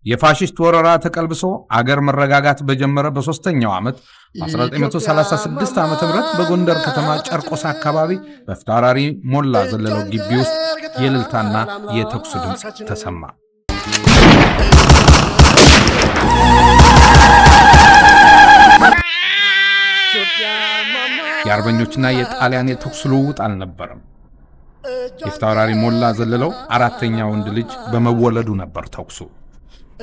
የፋሺስት ወረራ ተቀልብሶ አገር መረጋጋት በጀመረ በ3ኛው ዓመት 1936 ዓ.ም በጎንደር ከተማ ጨርቆስ አካባቢ በፍታራሪ ሞላ ዘለለው ግቢ ውስጥ የልልታና የተኩስ ድምጽ ተሰማ። የአርበኞችና የጣሊያን የተኩስ ልውውጥ አልነበረም። የፍታራሪ ሞላ ዘለለው አራተኛ ወንድ ልጅ በመወለዱ ነበር ተኩሱ።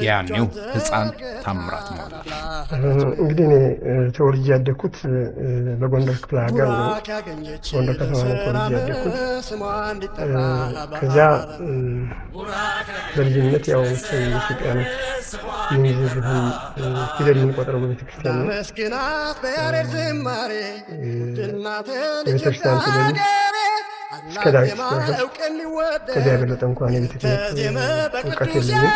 ያኔው ሕፃን ታምራት ሞላ እንግዲህ እኔ ተወልጄ ያደኩት በጎንደር ክፍለ ሀገር ነው። ጎንደር ከተማ ነው ተወልጄ ያደኩት። ከዛ በልጅነት ያው ኢትዮጵያ ነው የሚይዝብን ፊደል የምንቆጥረው በቤተክርስቲያን ነው። ቤተክርስቲያን ፊደል እስከ ዳዊት ድረስ ከዚያ የበለጠ እንኳን የቤተክርስቲያን እውቀት የለኝም።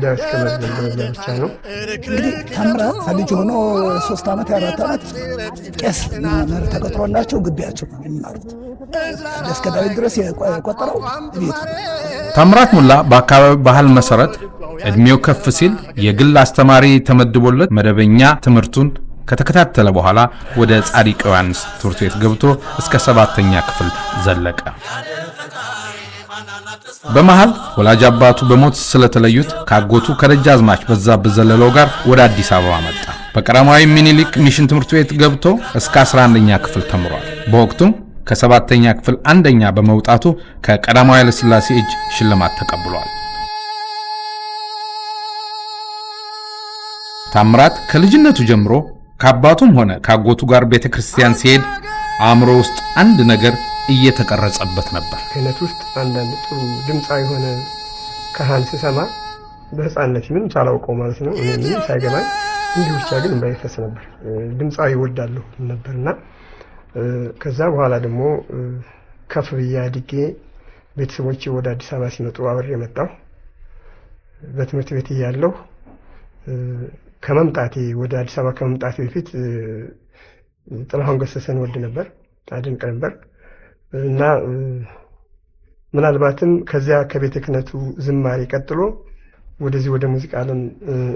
ዳዊት ከመዝገብ ደረጃ ብቻ ነው። እንግዲህ ታምራት ልጅ ሆኖ 3 ዓመት 4 ዓመት ቄስ መምህር ተቀጥሮላቸው ግቢያቸው ነው የሚማሩት። እስከ ዳዊት ድረስ የቆጠረው ቤት። ታምራት ሞላ በአካባቢው ባህል መሰረት እድሜው ከፍ ሲል የግል አስተማሪ ተመድቦለት መደበኛ ትምህርቱን ከተከታተለ በኋላ ወደ ጻድቅ ዮሐንስ ትምህርት ቤት ገብቶ እስከ 7ኛ ክፍል ዘለቀ። በመሃል ወላጅ አባቱ በሞት ስለተለዩት ካጎቱ ከደጃዝማች በዛብህ ዘለለው ጋር ወደ አዲስ አበባ መጣ። በቀዳማዊ ሚኒሊክ ሚሽን ትምህርት ቤት ገብቶ እስከ 11ኛ ክፍል ተምሯል። በወቅቱም ከ7ኛ ክፍል አንደኛ በመውጣቱ ከቀዳማዊ ኃይለ ሥላሴ እጅ ሽልማት ተቀብሏል። ታምራት ከልጅነቱ ጀምሮ ከአባቱም ሆነ ካጎቱ ጋር ቤተክርስቲያን ሲሄድ አእምሮ ውስጥ አንድ ነገር እየተቀረጸበት ነበር። ከነት ውስጥ አንዳንድ ጥሩ ድምጻዊ የሆነ ካህን ሲሰማ በህፃንነት ምንም ሳላውቀው ማለት ነው እኔ ምንም ሳይገባኝ እንዲሁ ብቻ ግን እንዳይፈስ ነበር ድምጻዊ ወዳለሁ ነበርና ከዛ በኋላ ደግሞ ከፍ ብዬ አድጌ ቤተሰቦቼ ወደ አዲስ አበባ ሲመጡ አብሬ መጣሁ። በትምህርት ቤት እያለሁ ከመምጣቴ ወደ አዲስ አበባ ከመምጣቴ በፊት ጥላሁን ገሰሰን ወድ ነበር፣ አድንቅ ነበር እና ምናልባትም ከዚያ ከቤተ ክህነቱ ዝማሬ ቀጥሎ ወደዚህ ወደ ሙዚቃ ዓለም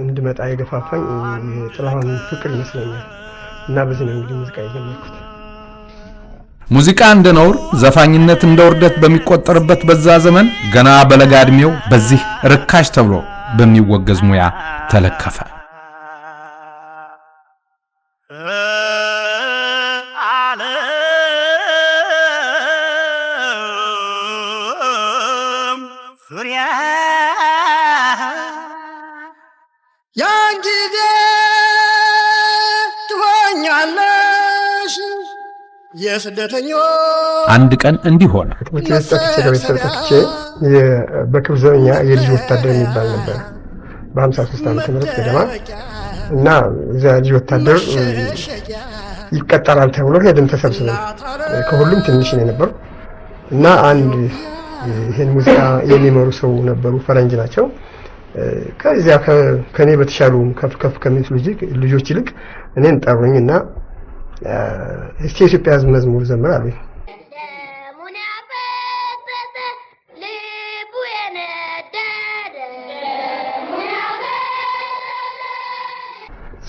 እንድመጣ የገፋፋኝ ጥላሁን ፍቅር ይመስለኛል እና በዚህ ነው እንግዲህ ሙዚቃ የጀመርኩት። ሙዚቃ እንደ ነውር ዘፋኝነት እንደ ውርደት በሚቆጠርበት በዛ ዘመን ገና በለጋ ዕድሜው በዚህ ርካሽ ተብሎ በሚወገዝ ሙያ ተለከፈ። አንድ ቀን እንዲህ ሆነ። በክብር ዘበኛ የልጅ ወታደር የሚባል ነበር በ53 ዓመተ ምህረት ገደማ እና እዚያ ልጅ ወታደር ይቀጠራል ተብሎ ሄደን ተሰብስበን ከሁሉም ትንሽ ነው ነበር እና አንድ ይሄን ሙዚቃ የሚመሩ ሰው ነበሩ፣ ፈረንጅ ናቸው። ከዚያ ከኔ በተሻሉ ከፍ ከሚሉ ልጆች ይልቅ እኔን ጠሩኝና እስቲ የኢትዮጵያ ሕዝብ መዝሙር ዘምር አሉኝ።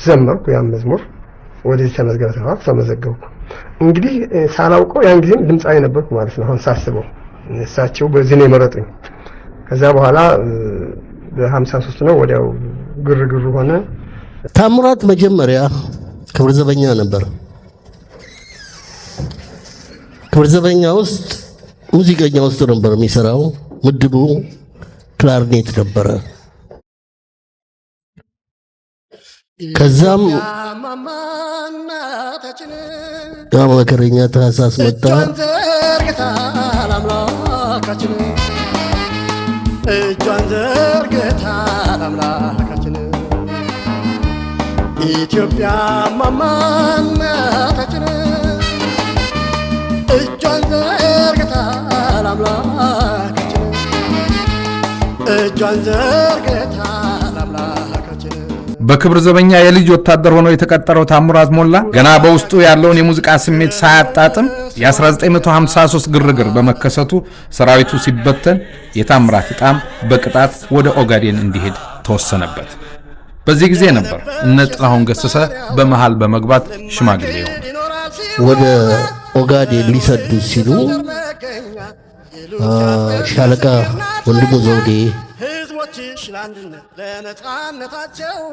ዘመርኩ። ያን መዝሙር ወደዚህ ተመዘገብኩ። እንግዲህ ሳላውቀው ያን ጊዜም ድምጻዊ ነበርኩ ማለት ነው። አሁን ሳስበው እሳቸው በዚህ ነው የመረጡኝ። ከዛ በኋላ በ53 ነው ወዲያው ግርግር ሆነ። ታምራት መጀመሪያ ክብር ዘበኛ ነበር። ክብር ዘበኛ ውስጥ ሙዚቀኛ ውስጥ ነበር የሚሰራው። ምድቡ ክላርኔት ነበረ። ከዛም ያመከረኛ ታሳስ መጣ። እጇን ዘርግታ ለአምላካችን ኢትዮጵያ ማማናታችን እጇን ዘርግታ ለአምላካችን እጇን ዘርግታ ለአምላካችን። በክብር ዘበኛ የልጅ ወታደር ሆኖ የተቀጠረው ታምራት ሞላ ገና በውስጡ ያለውን የሙዚቃ ስሜት ሳያጣጥም የ1953 ግርግር በመከሰቱ ሰራዊቱ ሲበተን የታምራት ዕጣም በቅጣት ወደ ኦጋዴን እንዲሄድ ተወሰነበት። በዚህ ጊዜ ነበር እነ ጥላሁን ገሰሰ በመሃል በመግባት ሽማግሌ ወደ ኦጋዴን ሊሰዱ ሲሉ ሻለቃ ወንድሙ ዘውዴ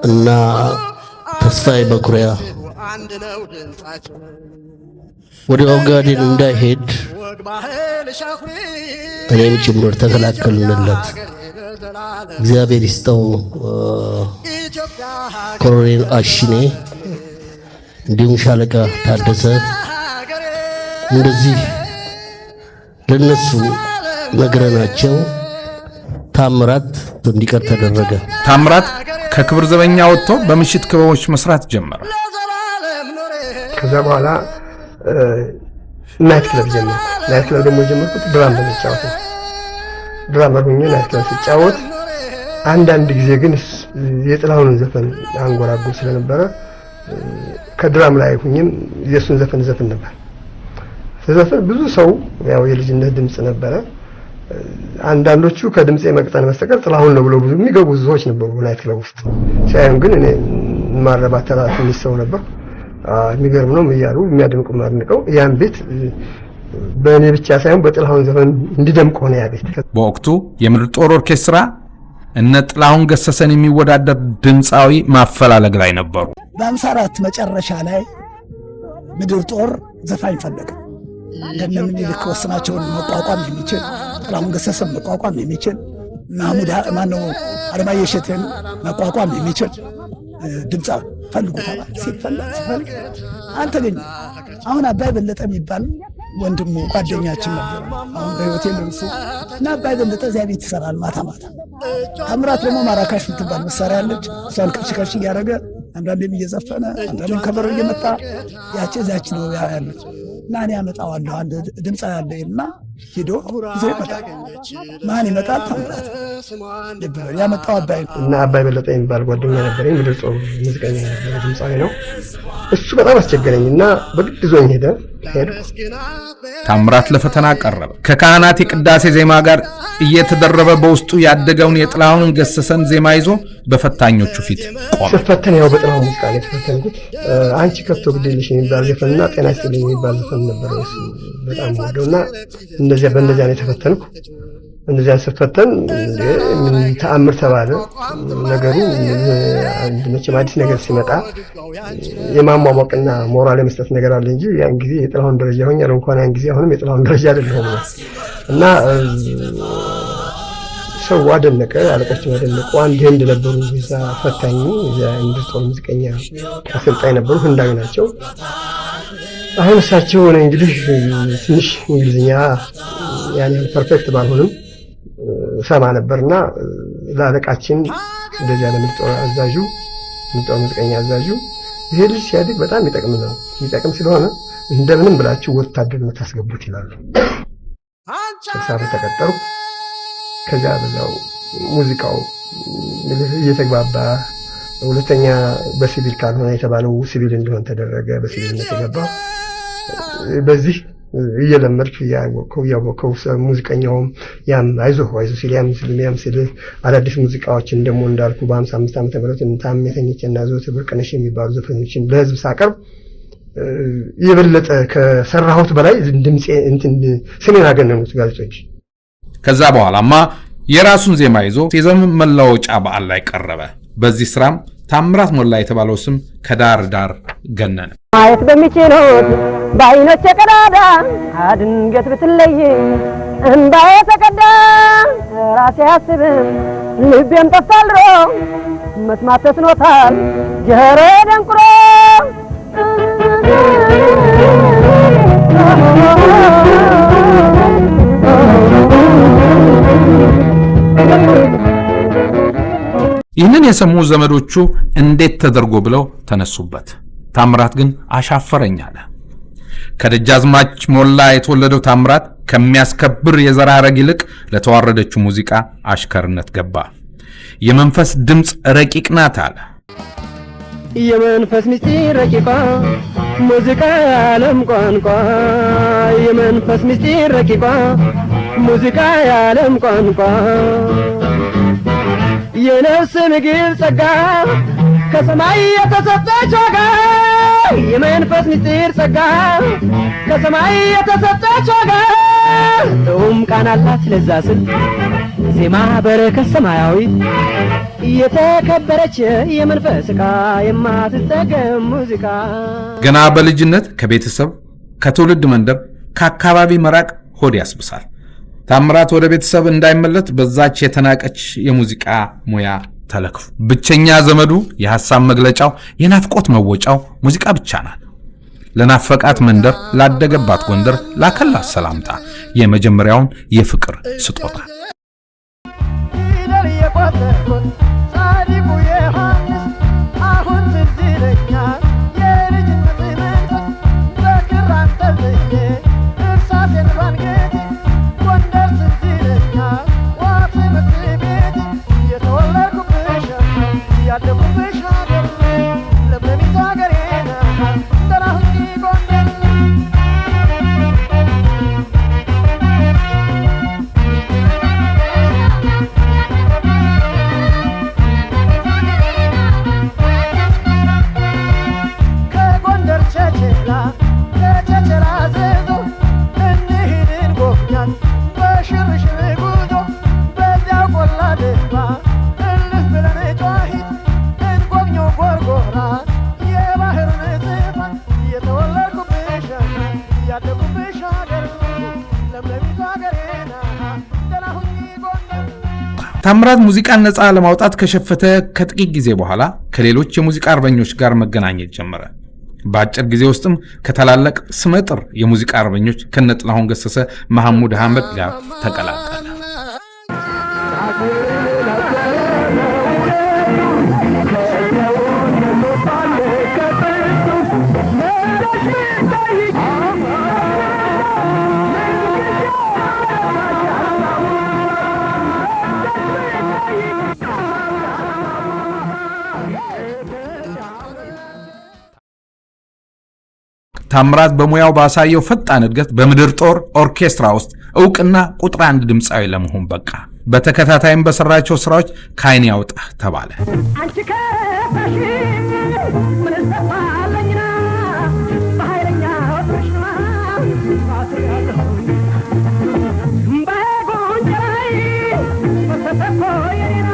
እና ተስፋዬ መኩሪያ ወደ ኦጋዴን እንዳይሄድ እኔም ጭምር ተከላከልንለት። እግዚአብሔር ይስጠው ኮሎኔል አሽኔ እንዲሁም ሻለቃ ታደሰ እንደዚህ ለነሱ ነግረናቸው ታምራት እንዲቀር ተደረገ። ታምራት ከክብር ዘበኛ ወጥቶ በምሽት ክበቦች መስራት ጀመረ። ከዛ በኋላ ናይት ክለብ ጀመርኩ። ናይት ክለብ ደግሞ ጀመርኩት ድራም በመጫወት ነው። ድራም በሆኜ ናይት ክለብ ሲጫወት አንዳንድ ጊዜ ግን የጥላሁን ዘፈን አንጎራጉር ስለነበረ ከድራም ላይ ሆኜም የሱን ዘፈን ነበር። ስለዚህ ብዙ ሰው ያው የልጅነት ድምጽ ነበረ። አንዳንዶቹ ከድምጼ መቅጠን በስተቀር ጥላሁን ነው ብለው ብዙ የሚገቡ ሰዎች ነበሩ ናይት ክለብ ውስጥ። ሳይሆን ግን እኔ ማረባተራ ትንሽ ሰው ነበር። የሚገርም ነው እያሉ የሚያደምቁ ማድንቀው ያን ቤት በእኔ ብቻ ሳይሆን በጥላሁን ዘፈን እንዲደምቅ ሆነ ያ ቤት። በወቅቱ የምድር ጦር ኦርኬስትራ እነ ጥላሁን ገሰሰን የሚወዳደር ድምጻዊ ማፈላለግ ላይ ነበሩ። በ54 መጨረሻ ላይ ምድር ጦር ዘፋኝ ፈለገ። እንደምን ምኒልክ ወስናቸውን መቋቋም የሚችል ጥላሁን ገሰሰን መቋቋም የሚችል ማሙድ ማነው አለማየሁ እሸቴን መቋቋም የሚችል ድምጻዊ ፈልጉ ተባለ። ሲፈልግ አልተገኘ። አሁን አባይ በለጠ የሚባል ወንድሙ ጓደኛችን ነበር። አሁን በህይወት የለም እሱ እና አባይ በለጠ እዚያ ቤት ይሰራል ማታ። ታምራት ደግሞ ማራካሽ የምትባል መሳሪያ አለች። እሷን ከሽከሽ እያደረገ አንዳንዴም እየዘፈነ አንዳንዴም ከበሮ እየመጣ ያቺ ነው ያለች እና እኔ አመጣዋለሁ አንድ ድምጻ ያለና ሄዶ ይዞ ይመጣል። ማን ይመጣል? ታምራት ነበር ያመጣው አባይ እና አባይ በለጠ የሚባል ጓደኛ ነበረኝ። ምድር ጦር ሙዚቀኛ ነበር፣ ድምጻዊ ነው። እሱ በጣም አስቸገረኝና በግድ ዞኝ ሄደ። ታምራት ለፈተና ቀረበ። ከካህናት የቅዳሴ ዜማ ጋር እየተደረበ በውስጡ ያደገውን የጥላሁን ገሰሰን ዜማ ይዞ በፈታኞቹ ፊት ቆመ። ስፈተን ያው በጥላሁን ሙዚቃ ነው የተፈተንኩት። አንቺ ከፍቶ ግዴለሽ የሚባል ዘፈንና ጤና ይስጥልኝ የሚባል ዘፈን ነበር እሱ በጣም ወደውና በእነዚያ ነው የተፈተንኩ። እነዚያ ስፈተን ምን ተአምር ተባለ ነገሩ። መቼም አዲስ ነገር ሲመጣ የማሟሟቅና ሞራል የመስጠት ነገር አለ እንጂ ያን ጊዜ የጥላሁን ደረጃ ሆኛል እንኳን ያን ጊዜ አሁንም የጥላሁን ደረጃ አይደለም እና ሰው አደነቀ፣ አለቃችን አደነቁ። አንድ ህንድ ነበሩ እዛ ፈታኝ፣ እዛ ምድር ጦር ሙዚቀኛ አሰልጣኝ ነበሩ፣ ህንዳዊ ናቸው። አሁን እሳቸው ነው እንግዲህ ትንሽ እንግሊዝኛ ያን ፐርፌክት ባልሆንም ሰማ ነበርና ለአለቃችን እንደዚህ ለምድር ጦር አዛዡ ምድር ጦር ሙዚቀኛ አዛዡ ይሄ ልጅ ሲያድግ በጣም ይጠቅም ስለሆነ እንደምንም ብላችሁ ወታደር ነው ታስገቡት ይላሉ። ተሳብ ተቀጠሩ። ከዛ በዛው ሙዚቃው እየተግባባ ሁለተኛ በሲቪል ካልሆነ የተባለው ሲቪል እንደሆነ ተደረገ። በሲቪልነት የገባው በዚህ እየለመድኩ ያወቀው ሙዚቀኛውም ያም አይዞህ ሲል ያም ሲል አዳዲስ ሙዚቃዎችን ደግሞ እንዳልኩ በ55 ዓመተ ምህረት ታምተኝና ዘወትር ብርቅነሽ የሚባሉ ዘፈኖችን ለህዝብ ሳቀርብ የበለጠ ከሰራሁት በላይ ድምጼ ስሜን አገነኑት ጋዜጦች። ከዛ በኋላማ የራሱን ዜማ ይዞ የዘመን መለወጫ በዓል ላይ ቀረበ። በዚህ ስራም ታምራት ሞላ የተባለው ስም ከዳር ዳር ገነነ። ማየት በሚችሉት በአይኖች ቀዳዳ አድንገት ብትለይ እንባዬ ተቀዳ። ራሴ አስብም ልቤም ጠፋልሮ መስማት ተስኖታል ጆሮ ደንቁሮ። ይህንን የሰሙ ዘመዶቹ እንዴት ተደርጎ ብለው ተነሱበት። ታምራት ግን አሻፈረኝ አለ። ከደጃዝማች ሞላ የተወለደው ታምራት ከሚያስከብር የዘር ሐረግ ይልቅ ለተዋረደችው ሙዚቃ አሽከርነት ገባ። የመንፈስ ድምፅ ረቂቅ ናት አለ። የመንፈስ ምስጢር ረቂቋ ሙዚቃ የዓለም ቋንቋ፣ የመንፈስ ምስጢር ረቂቋ ሙዚቃ የዓለም ቋንቋ፣ የነፍስ ምግብ ጸጋ ከሰማይ የተሰጠች ዋጋ የመንፈስ ምስጢር ጸጋ ከሰማይ የተሰጠች ዋጋ ጥዑም ቃና አላት ለዛ ስል ዜማ በረከት ሰማያዊ የተከበረች የመንፈስ ዕቃ የማትጠገም ሙዚቃ። ገና በልጅነት ከቤተሰብ ከትውልድ መንደር ከአካባቢ መራቅ ሆድ ያስብሳል። ታምራት ወደ ቤተሰብ እንዳይመለስ በዛች የተናቀች የሙዚቃ ሙያ ተለክፉ። ብቸኛ ዘመዱ የሐሳብ መግለጫው የናፍቆት መወጫው ሙዚቃ ብቻ ናት። ለናፈቃት መንደር ላደገባት ጎንደር ላከላት ሰላምታ የመጀመሪያውን የፍቅር ስጦታ ጻድቁ ዮሐንስ አሁን ትዝ ይለኛል የልጅነት መንፈስ በክር አንጠልጥዬ እርሳሴን ባንገቴ ጎንደር ትዝ ይለኛል ዋት ትምህርት ቤቴ የተወለድኩብሽ ያደግኩብሽ ሀገር ለምለሚቱ ሀገሬ ናት ደህና ሁኚ ጎንደር። ታምራት ሙዚቃን ነፃ ለማውጣት ከሸፈተ ከጥቂት ጊዜ በኋላ ከሌሎች የሙዚቃ አርበኞች ጋር መገናኘት ጀመረ። በአጭር ጊዜ ውስጥም ከታላላቅ ስመጥር የሙዚቃ አርበኞች ከነጥላሁን ገሰሰ፣ መሐሙድ አህመድ ጋር ተቀላቀለ። ታምራት በሙያው ባሳየው ፈጣን እድገት በምድር ጦር ኦርኬስትራ ውስጥ ዕውቅና ቁጥር 1 ድምፃዊ ለመሆን በቃ። በተከታታይም በሰራቸው ስራዎች ካይን ያውጣ ተባለ። አንቺ ከፋሽ ምን ተፋለኝና በኃይለኛ ወጥሽማ ባትያለሁ ባጎንጀራይ በተፈቆየና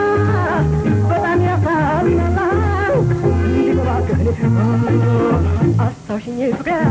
በጣም ያሳዝናል ይባክህ አስታውሽኝ ፍቅር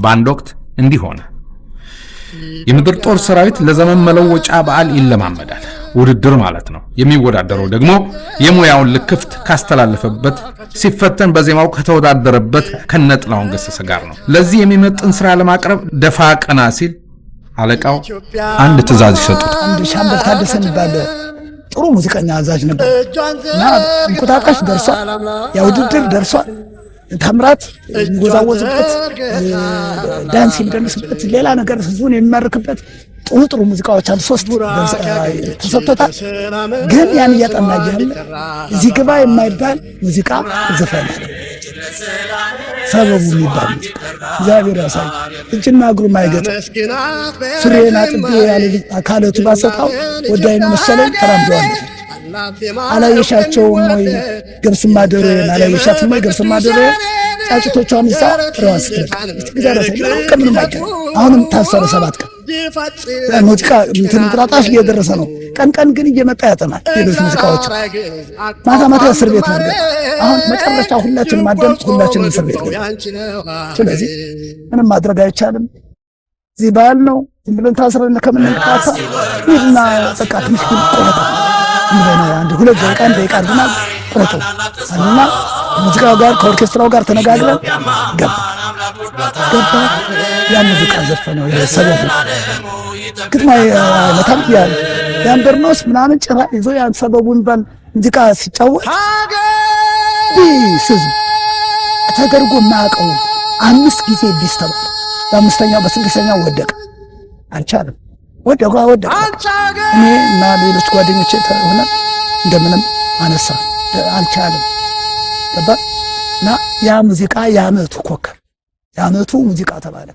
በአንድ ወቅት እንዲህ ሆነ። የምድር ጦር ሰራዊት ለዘመን መለወጫ በዓል ይለማመዳል። ውድድር ማለት ነው። የሚወዳደረው ደግሞ የሙያውን ልክፍት ካስተላለፈበት ሲፈተን በዜማው ከተወዳደረበት ከነጥላሁን ገሰሰ ጋር ነው። ለዚህ የሚመጥን ስራ ለማቅረብ ደፋ ቀና ሲል አለቃው አንድ ትዕዛዝ ይሰጡት። አንድ ሻምበል ታደሰ የሚባል ጥሩ ሙዚቀኛ አዛዥ ነበር እና እንቁጣጣሽ ደርሷል፣ የውድድር ደርሷል። ታምራት የሚወዛወዝበት ዳንስ የሚደንስበት ሌላ ነገር ህዝቡን የሚማርክበት ጥሩ ጥሩ ሙዚቃዎች አሉ። 3 ተሰጥቶታል። ግን ያን እያጠና እያለ እዚህ ግባ የማይባል ሙዚቃ ዘፈነ። ሰበቡ የሚባል እግዚአብሔር ያሳይ። እጅና እግሩ ማይገጥ ሱሬን አጥቤ ያለ አካለቱ ባሰጣው ወዳይ ነው መሰለኝ ተራምደዋለች። አላየሻቸውም ወይ ገብስማ ዶሮዬን አላየሻትም ወይ ገብስማ ዶሮዬን ጫጭቶቿን ይዛ ፍሬዋን ስትለቅ እግዚአብሔር ያሳይ። ከምንም አይቀር አሁንም ታሰረ 7 ቀን ሙዚቃ እንጥራጣሽ እየደረሰ ነው። ቀን ግን እየመጣ ያጠናል ሌሎች ሙዚቃዎች ማታ እስር ቤት ነው። አሁን መጨረሻ ሁላችንም አዳምጥ ሁላችንም እስር ቤት ነው። ስለዚህ ምንም ማድረግ አይቻልም። እዚህ ባል ነው ዝም ብለን ታስረን ከምንንቃሳ ይልና በቃ ትንሽ ግን ቆረጠ እንደና አንድ 2 ደቂቃ ግን ቆረጠ እና ሙዚቃው ጋር ከኦርኬስትራው ጋር ተነጋግረን ገባ ያን ሙዚቃ ዘፈነው የሰበቡ ግጥማ ለታም ያንበርኖስ ምናምን ጭራ ይዞ ያን ሰበቡን ባል ሙዚቃ ሲጫወት ቢስዝ ተደርጎ ማቀው 5 ጊዜ ቢስተባ በአምስተኛው በስድስተኛው ወደቀ። አልቻለም። ወደቀ እኔ እና ሌሎች ጓደኞቼ ሆነ እንደምንም አነሳ አልቻለም። ገባ እና ያ ሙዚቃ ያመቱ ኮከብ ያመቱ ሙዚቃ ተባለ።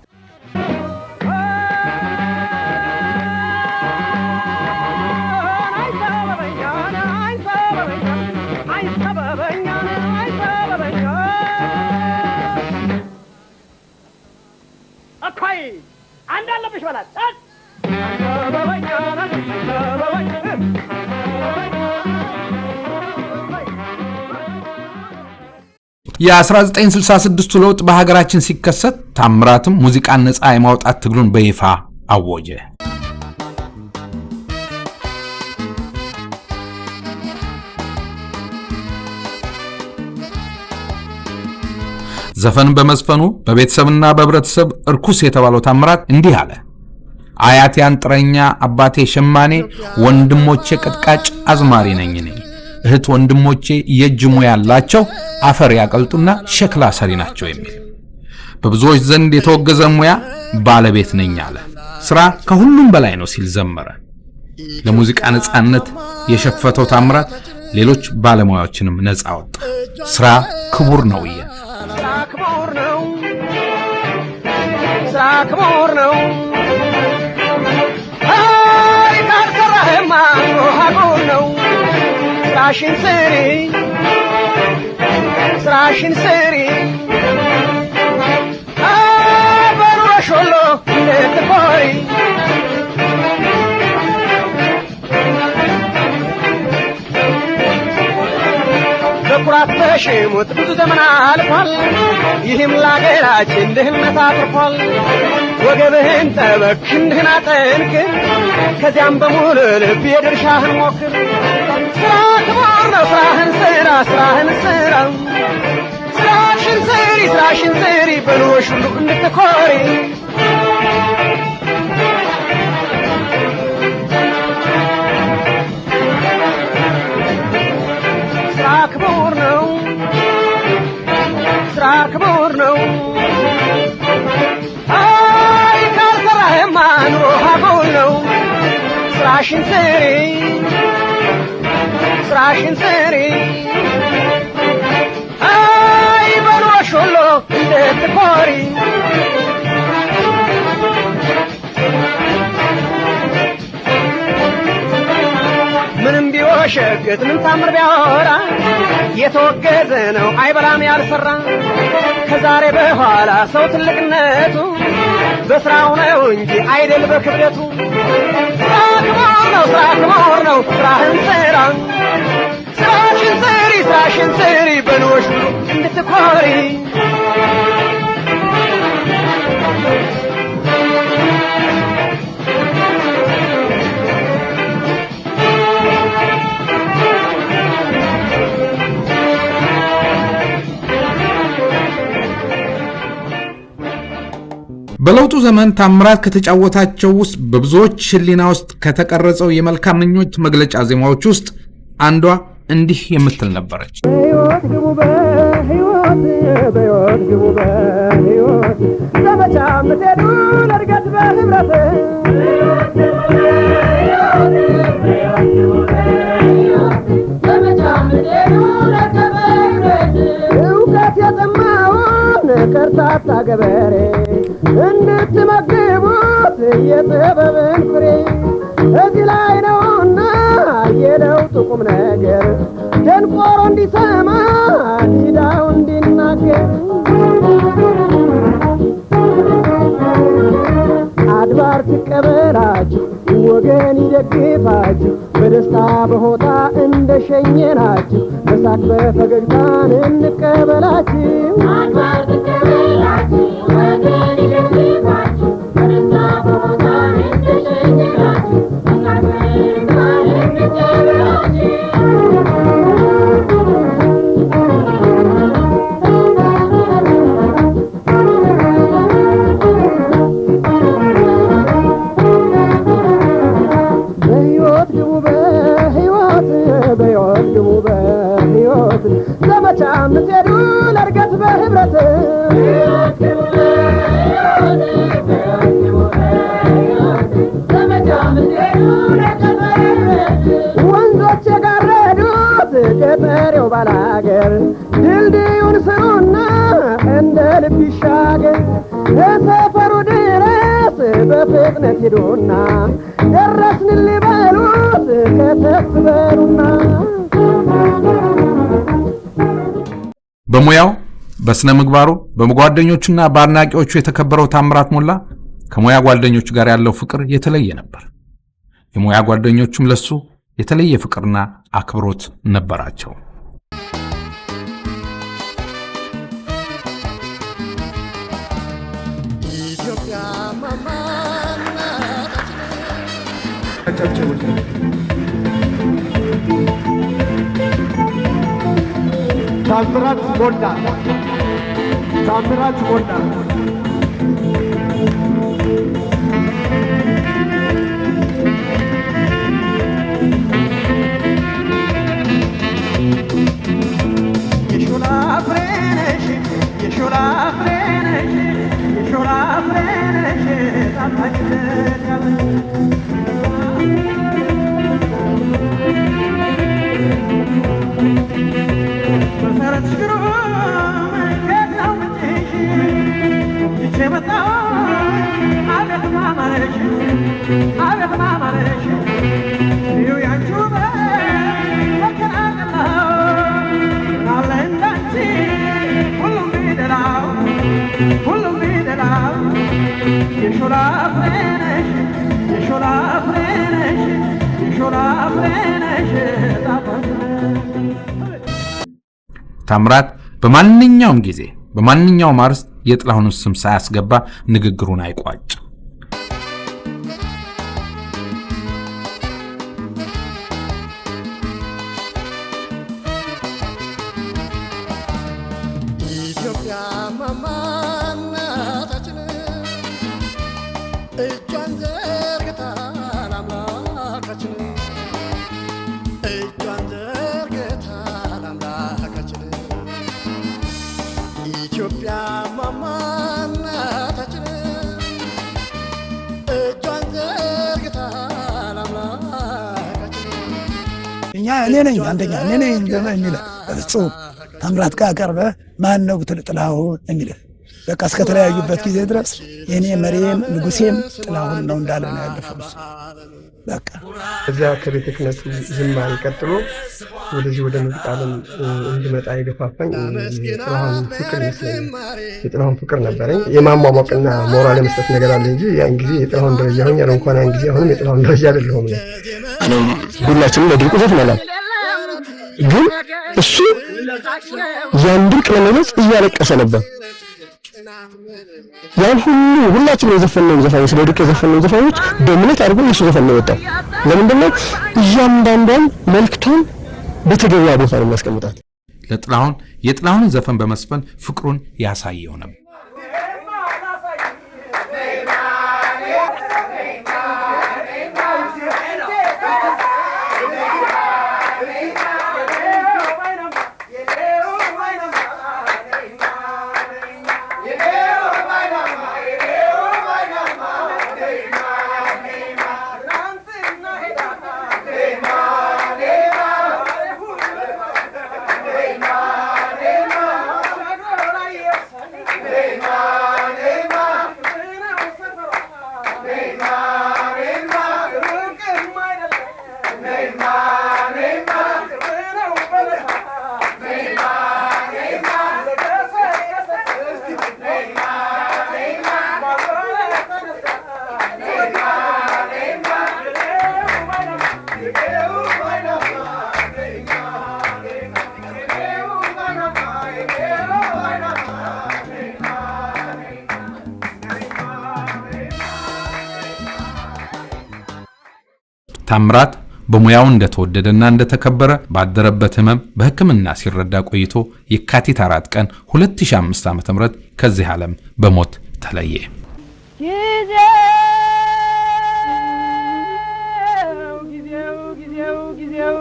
አኳይ አንዳለብሽ በላት የ1966 ለውጥ በሀገራችን ሲከሰት ታምራትም ሙዚቃን ነፃ የማውጣት ትግሉን በይፋ አወጀ። ዘፈን በመዝፈኑ በቤተሰብና በህብረተሰብ እርኩስ የተባለው ታምራት እንዲህ አለ። አያቴ አንጥረኛ፣ አባቴ ሸማኔ፣ ወንድሞቼ ቅጥቃጭ፣ አዝማሪ ነኝ እኔ። እህት ወንድሞቼ የእጅ ሙያ ያላቸው አፈር ያቀልጡና ሸክላ ሰሪ ናቸው የሚል በብዙዎች ዘንድ የተወገዘ ሙያ ባለቤት ነኝ አለ። ስራ ከሁሉም በላይ ነው ሲል ዘመረ። ለሙዚቃ ነፃነት የሸፈተው ታምራት ሌሎች ባለሙያዎችንም ነፃ አወጣ። ስራ ክቡር ነው ይየ ክቡር ነው አይ ካልሰራህማ ሀጉር ነው ስራሽን ስሪ በኑሮሽ ሁሉ እንድትኮሪ በኩራት ተሽሙት ብዙ ዘመን አልፏል። ይህም ለአገራችን ድህነት አትርፏል። ወገብህን ጠበቅ ክንድህን አጠንክር፣ ከዚያም በሙሉ ልብ የድርሻህን ሞክር። ስራ ክቡር ነው ስራህን ስራ ስራሽን ስሪ በኑሮሽ ሁሉ እንድትኮሪ ክቡር ነው አይ ካልሰራህማ ኑሮ ሀጉል ነው። ስራሽን ስሪ አይ በኑሮሽ ሁሉ እንድትኮሪ ምንም ቢወሸግት ምን ታምር ቢያወራ የተወገዘ ነው አይበላም ያልሰራ። ከዛሬ በኋላ ሰው ትልቅነቱ በስራው ነው እንጂ አይደል በክብደቱ። ስራ ክቡር ነው ስራህን ስራ ስራሽን ስሪ በኑሮሽ ሁሉ እንድትኮሪ በለውጡ ዘመን ታምራት ከተጫወታቸው ውስጥ በብዙዎች ሕሊና ውስጥ ከተቀረጸው የመልካም ምኞት መግለጫ ዜማዎች ውስጥ አንዷ እንዲህ የምትል ነበረች። በሕይወት ግቡ በሕይወት ዘመቻ ምትሄዱ ለእድገት በህብረት እውቀት ገበሬ እንድትመግቡት የጥበብን ፍሬ እዚህ ላይ ነውና የለውጡ ቁም ነገር ደንቆሮ እንዲሰማ ዲዳው እንዲናገር አድባር ትቀበላችሁ ወገን ይደግፋችሁ በደስታ በሆታ እንደሸኘናችሁ በሳቅ በፈገግታን እንቀበላችሁ አድባር ትቀበላችሁ ወገን ይደግፋችሁ በደስታ በሆታ እንደሸኘናችሁ በሳቅ በፈገግታን እንቀበላችሁ ዘመቻ ምትሄዱ ለእርገት በህብረት ወንዞች የጋረዱት ገጠሬው ባላገር ድልድዩን ስሩና እንደ ልብ ይሻገር ለሰፈሩ ድረስ በፍጥነት ሂዱና ደረስን ሊበሉት ከተፍ በሉና በሙያው በስነ ምግባሩ በጓደኞቹና በአድናቂዎቹ የተከበረው ታምራት ሞላ ከሙያ ጓደኞቹ ጋር ያለው ፍቅር የተለየ ነበር። የሙያ ጓደኞቹም ለሱ የተለየ ፍቅርና አክብሮት ነበራቸው። ኢትዮጵያ ማማና ታምራት ሞላ የሾላ ፍሬነሽ የሾላ ፍሬነሽ የሾላ ፍሬነሽ ታታችለት ያለሽ መሰረት ሽሮ መንገድ ነው ምትሽ ይቼ መጣሁ አቤት ማማረሽ አቤት ማማረሽ ይው ያንቺ በተናቀላው ናለ እንዳንቺ ሁሉም ቢደላው የሾላ ፍሬነሽ የሾላ ፍሬነሽ የሾላ ፍሬነሽ ታምራት በማንኛውም ጊዜ በማንኛውም አርዕስት የጥላሁን ስም ሳያስገባ ንግግሩን አይቋጭ። ኢትዮጵያ ማማናታችን እጇን ዘርግታ ለአምላካችን እጇን ዘርግታ ለአምላካችን ኢትዮጵያ ማማናታችን እጇን ዘርግታ ለአምላካችን እኔ ነኝ አንደኛ እኔ ነኝ የሚለ ፍጹም ታምራት ጋር ቀርበህ ማን ነው ብትል ጥላሁን የሚልህ በቃ እስከተለያዩበት ጊዜ ድረስ የኔ መሪም ንጉሴም ጥላሁን ነው እንዳለ ነው ያለፈው። በቃ እዚያ ከቤተ ክህነቱ ዝማሬ ቀጥሎ ወደዚህ ወደ ሙዚቃ ዓለም እንድመጣ የገፋፋኝ የጥላሁን ፍቅር ይመስለኛል። የጥላሁን ፍቅር ነበረኝ። የማሟሟቅና ሞራል የመስጠት ነገር አለ እንጂ ያን ጊዜ የጥላሁን ደረጃ ሆኜ ያለው እንኳን ያን ጊዜ አሁንም የጥላሁን ደረጃ አይደለሁም። ሁላችንም ለድርቁ ዘፍነናል። ግን እሱ ያን ድርቅ ለመግለጽ እያለቀሰ ነበር። ያን ሁላችንም የዘፈነው ዘፋኞች ስለ ድርቅ የዘፈነው ዘፋኞች በእምነት አድርገን እሱ ዘፈን ነው የወጣው። ለምንድነው እያንዳንዷን መልክቷን በተገቢያ ቦታ ነው የሚያስቀምጣት። ለጥላሁን የጥላሁን ዘፈን በመስፈን ፍቅሩን ያሳየው ነበር። ታምራት በሙያው እንደተወደደና እንደተከበረ ባደረበት ህመም በሕክምና ሲረዳ ቆይቶ የካቲት 4 ቀን 2005 ዓ.ም ከዚህ ዓለም በሞት ተለየ።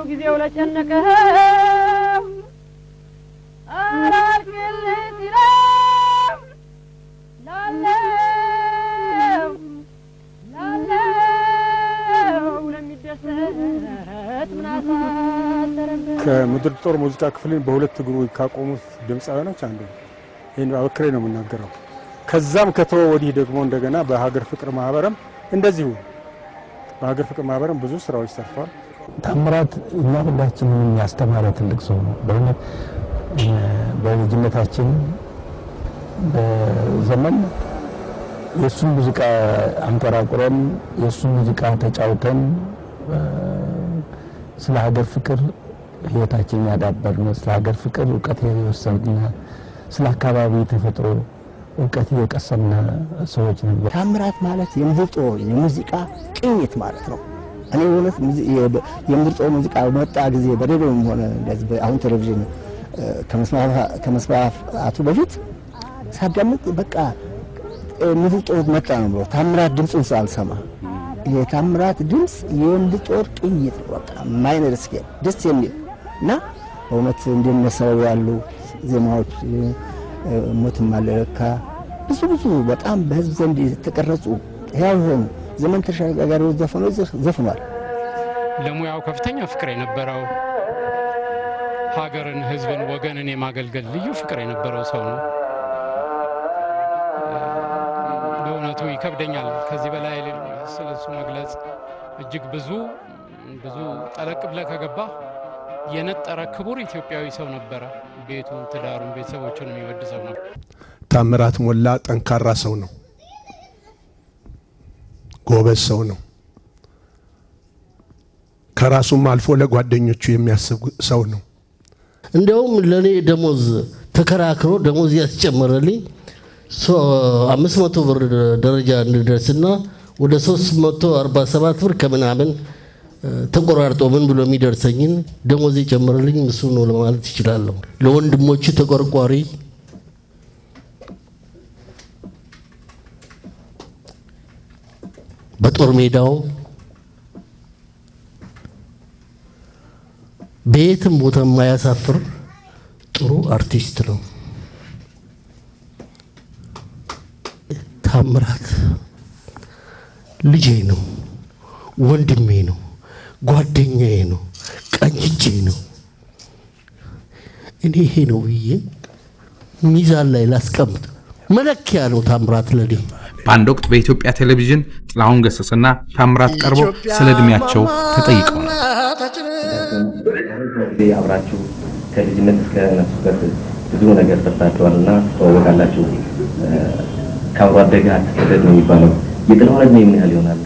ጊዜው ለጨነቀው አራልክልት ይላል ላለው ለሚደሰት ምናሳተረበት ከምድር ጦር ሙዚቃ ክፍልን በሁለት እግሩ ካቆሙት ድምፃውያኖች አንዱ ይሄን አበክሬ ነው የምናገረው። ከዛም ከተወ ወዲህ ደግሞ እንደገና በሀገር ፍቅር ማህበርም እንደዚሁ በሀገር ፍቅር ማህበርም ብዙ ስራዎች ሰርቷል። ታምራት እኛ ሁላችንም ያስተማረ ትልቅ ሰው ነው። በእውነት በልጅነታችን በዘመን የሱን ሙዚቃ አንቀራቁረን የሱን ሙዚቃ ተጫውተን ስለ ሀገር ፍቅር ህይወታችንን ያዳበርን፣ ስለ ሀገር ፍቅር ዕውቀት የወሰድን፣ ስለ አካባቢ ተፈጥሮ ዕውቀት የቀሰምን ሰዎች ነበር። ታምራት ማለት የምርጦ የሙዚቃ ቅኝት ማለት ነው። እኔ እውነት የምርጦ ሙዚቃ መጣ ጊዜ በሬዲዮም ሆነ እንደዚህ አሁን ቴሌቪዥን ከመስማቱ በፊት ሳዳምጥ በቃ ምርጦ መጣ ነው ብሎ ታምራት ድምፁን ሳልሰማ የታምራት ድምፅ የምርጦ ቅኝት በቃ ማይነር ስኬል ደስ የሚል እና እውነት እንደነሰው ያሉ ዜማዎች ሞትም አለካ ብዙ በጣም በህዝብ ዘንድ የተቀረጹ ያው ሆነ ዘመን ተሻጋሪ ዘፈኗል። ለሙያው ከፍተኛ ፍቅር የነበረው ሀገርን፣ ህዝብን፣ ወገንን የማገልገል ልዩ ፍቅር የነበረው ሰው ነው። በእውነቱ ይከብደኛል ከዚህ በላይ ስለሱ መግለጽ። እጅግ ብዙ ጠለቅ ብለህ ከገባ የነጠረ ክቡር ኢትዮጵያዊ ሰው ነበረ። ቤቱን፣ ትዳሩን፣ ቤተሰቦቹን የሚወድ ሰው ነው። ታምራት ሞላ ጠንካራ ሰው ነው። ጎበዝ ሰው ነው። ከራሱም አልፎ ለጓደኞቹ የሚያስብ ሰው ነው። እንደውም ለኔ ደሞዝ ተከራክሮ ደሞዝ ያስጨመረልኝ 500 ብር ደረጃ እንደደርስና ወደ 347 ብር ከምናምን ተቆራርጦ ምን ብሎ የሚደርሰኝን ደሞዝ የጨመረልኝ እሱ ነው ለማለት ይችላልው። ለወንድሞቹ ተቆርቋሪ፣ በጦር ሜዳው በየትም ቦታ የማያሳፍር ጥሩ አርቲስት ነው ታምራት። ልጄ ነው፣ ወንድሜ ነው፣ ጓደኛዬ ነው፣ ቀኝ እጄ ነው። እኔ ይሄ ነው ብዬ ሚዛን ላይ ላስቀምጥ መለኪያ ነው ታምራት ለኔ። በአንድ ወቅት በኢትዮጵያ ቴሌቪዥን ጥላሁን ገሰሰና ታምራት ቀርበው ስለ እድሜያቸው ተጠይቀው ነው። አብራችሁ ከልጅነት እስከ ነፍስበት ብዙ ነገር ሰርታችኋልና ተዋወቃላችሁ። ከአብሮ አደጋ አትሰደድ ነው የሚባለው። የጥላሁን እድሜ ምን ያህል ይሆናል?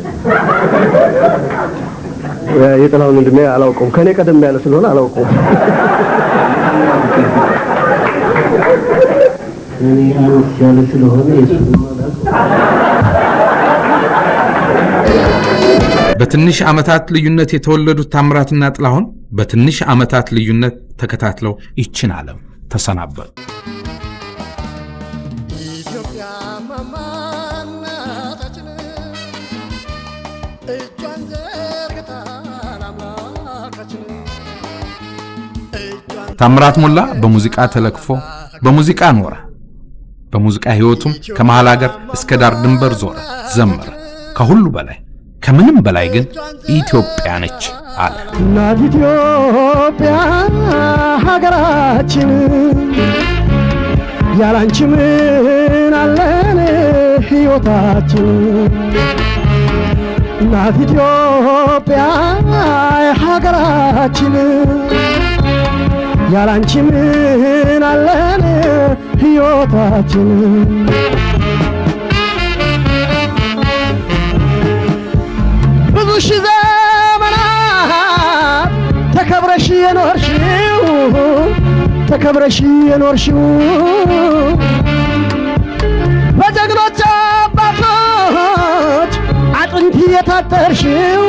የጥላሁን እድሜ አላውቀውም። ከኔ ቀደም ያለ ስለሆነ አላውቀውም። እኔ አውስ ያለ ስለሆነ በትንሽ ዓመታት ልዩነት የተወለዱት ታምራትና ጥላሁን በትንሽ ዓመታት ልዩነት ተከታትለው ይችን ዓለም ተሰናበቱ። ኢትዮጵያ ማማናታችን እጇን ዘርግታ ለአምላካችን ታምራት ሞላ በሙዚቃ ተለክፎ በሙዚቃ ኖረ። በሙዚቃ ህይወቱም ከመሃል ሀገር እስከ ዳር ድንበር ዞረ፣ ዘመረ። ከሁሉ በላይ ከምንም በላይ ግን ኢትዮጵያ ነች አለ። እናት ኢትዮጵያ ሀገራችን ያላንቺ ምን አለን ሕይወታችን እናት ኢትዮጵያ ሀገራችን ያላንቺ ምን አለን ሕይወታችን ብዙ ሺህ ዘመናት ተከብረሽ የኖርሽው በጀግኖች አባቶች አጥንት የታጠርሽው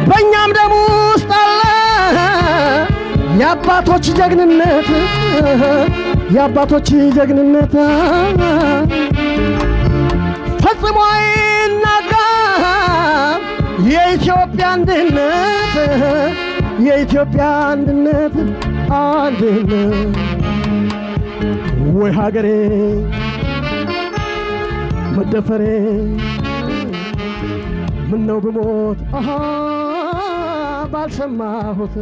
በእኛም ደም ውስጥ አለ የአባቶች ጀግንነት ፈጽሞ አይናጋም የኢትዮጵያ አንድነት ወይ ሀገሬ መደፈሬ ምነው ብሞት ባልሰማሁት